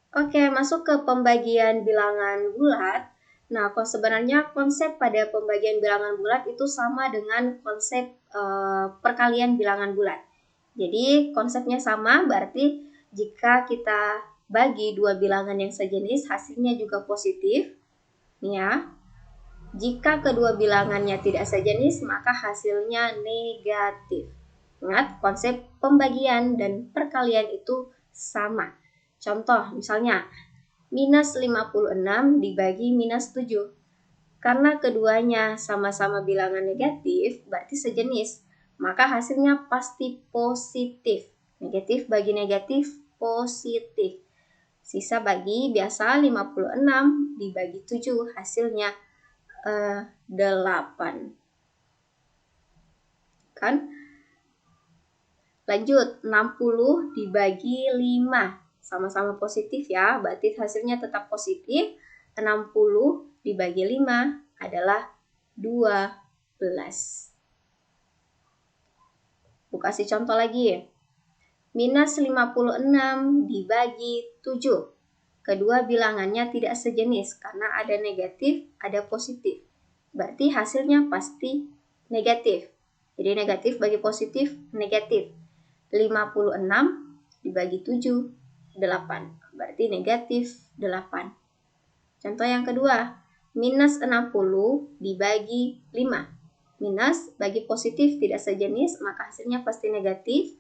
Oke, masuk ke pembagian bilangan bulat. Nah, sebenarnya konsep pada pembagian bilangan bulat itu sama dengan konsep perkalian bilangan bulat. Jadi, konsepnya sama, berarti jika kita bagi dua bilangan yang sejenis, hasilnya juga positif. Nih ya, jika kedua bilangannya tidak sejenis, maka hasilnya negatif. Ingat, konsep pembagian dan perkalian itu sama. Contoh, misalnya, minus 56 dibagi minus 7. Karena keduanya sama-sama bilangan negatif, berarti sejenis. Maka hasilnya pasti positif. Negatif bagi negatif, positif. Sisa bagi biasa 56 dibagi 7, hasilnya 8. Kan? Lanjut, 60 dibagi 5. Sama-sama positif ya, berarti hasilnya tetap positif. 60 dibagi 5 adalah 12. Kasih contoh lagi. Minus 56 dibagi 7. Kedua bilangannya tidak sejenis karena ada negatif, ada positif. Berarti hasilnya pasti negatif. Jadi negatif bagi positif, negatif. 56 dibagi 7, 8. Berarti negatif 8. Contoh yang kedua, minus 60 dibagi 5. Minus bagi positif tidak sejenis, maka hasilnya pasti negatif.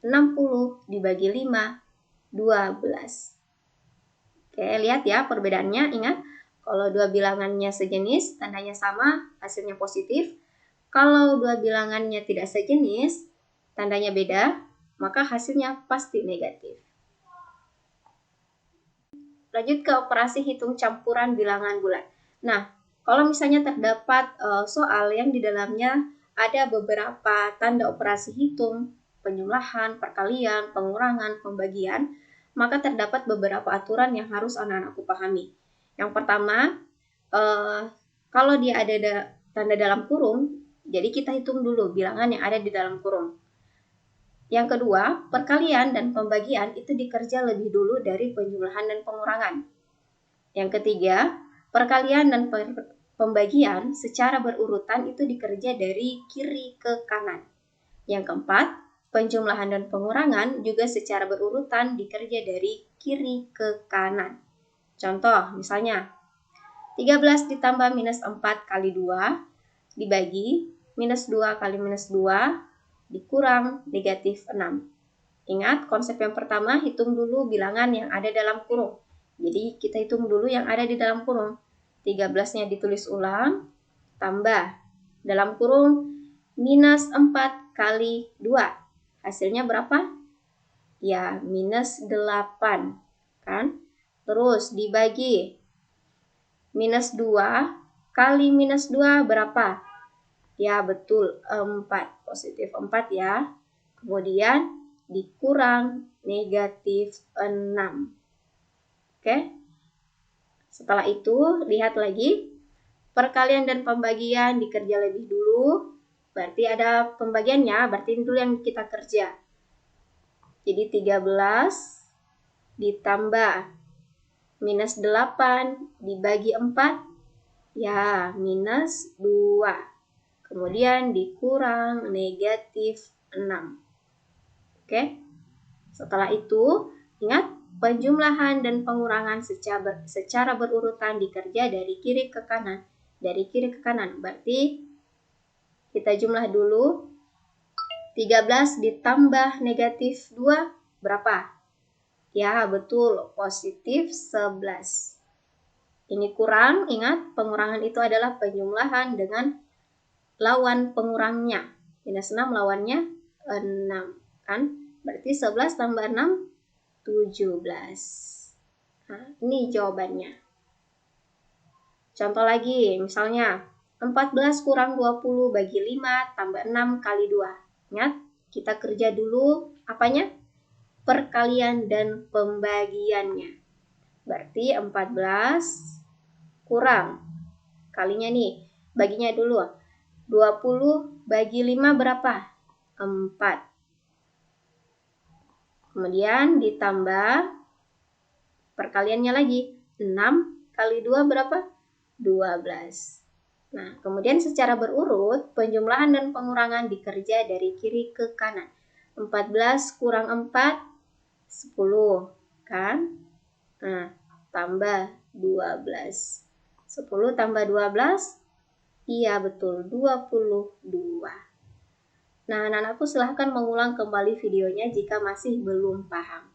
60 dibagi 5, 12. Oke, lihat ya perbedaannya. Ingat, kalau dua bilangannya sejenis, tandanya sama, hasilnya positif. Kalau dua bilangannya tidak sejenis, tandanya beda, maka hasilnya pasti negatif. Lanjut ke operasi hitung campuran bilangan bulat. Nah, kalau misalnya terdapat soal yang di dalamnya ada beberapa tanda operasi hitung, penjumlahan, perkalian, pengurangan, pembagian, maka terdapat beberapa aturan yang harus anak-anakku pahami. Yang pertama, kalau dia ada tanda dalam kurung, jadi kita hitung dulu bilangan yang ada di dalam kurung. Yang kedua, perkalian dan pembagian itu dikerja lebih dulu dari penjumlahan dan pengurangan. Yang ketiga, perkalian dan pembagian secara berurutan itu dikerja dari kiri ke kanan. Yang keempat, penjumlahan dan pengurangan juga secara berurutan dikerja dari kiri ke kanan. Contoh, misalnya, 13 ditambah minus 4 kali 2 dibagi minus 2 kali minus 2 dikurang negatif 6. Ingat, konsep yang pertama, hitung dulu bilangan yang ada dalam kurung. Jadi, kita hitung dulu yang ada di dalam kurung. 13-nya ditulis ulang, tambah. Dalam kurung, minus 4 kali 2. Hasilnya berapa? Ya, minus 8. Kan? Terus, dibagi. Minus 2 kali minus 2 berapa? Ya, betul, 4. Positif 4 ya. Kemudian, dikurang negatif 6. Oke? Setelah itu, lihat lagi. Perkalian dan pembagian dikerja lebih dulu. Berarti ada pembagiannya, berarti ini dulu yang kita kerja. Jadi 13 ditambah minus 8 dibagi 4, ya minus 2. Kemudian dikurang negatif 6. Oke? Setelah itu, ingat penjumlahan dan pengurangan secara berurutan dikerja dari kiri ke kanan. Dari kiri ke kanan, berarti kita jumlah dulu. 13 ditambah negatif 2 berapa? Ya, betul, positif 11. Ini kurang, ingat pengurangan itu adalah penjumlahan dengan lawan pengurangnya. Minus 6 lawannya 6, kan? Berarti 11 tambah 6, 17. Nah, ini jawabannya. Contoh lagi, misalnya 14 kurang 20 bagi 5 tambah 6 kali 2. Ingat, kita kerja dulu apanya? Perkalian dan pembagiannya. Berarti 14 kurang. Kalinya nih, baginya dulu. 20 bagi 5 berapa? 4. Kemudian ditambah perkaliannya lagi. 6 kali 2 berapa? 12. Nah, kemudian secara berurut, penjumlahan dan pengurangan dikerja dari kiri ke kanan. 14 kurang 4, 10, kan? Nah, tambah 12. 10 tambah 12, iya betul, 22. Nah, anak-anakku silahkan mengulang kembali videonya jika masih belum paham.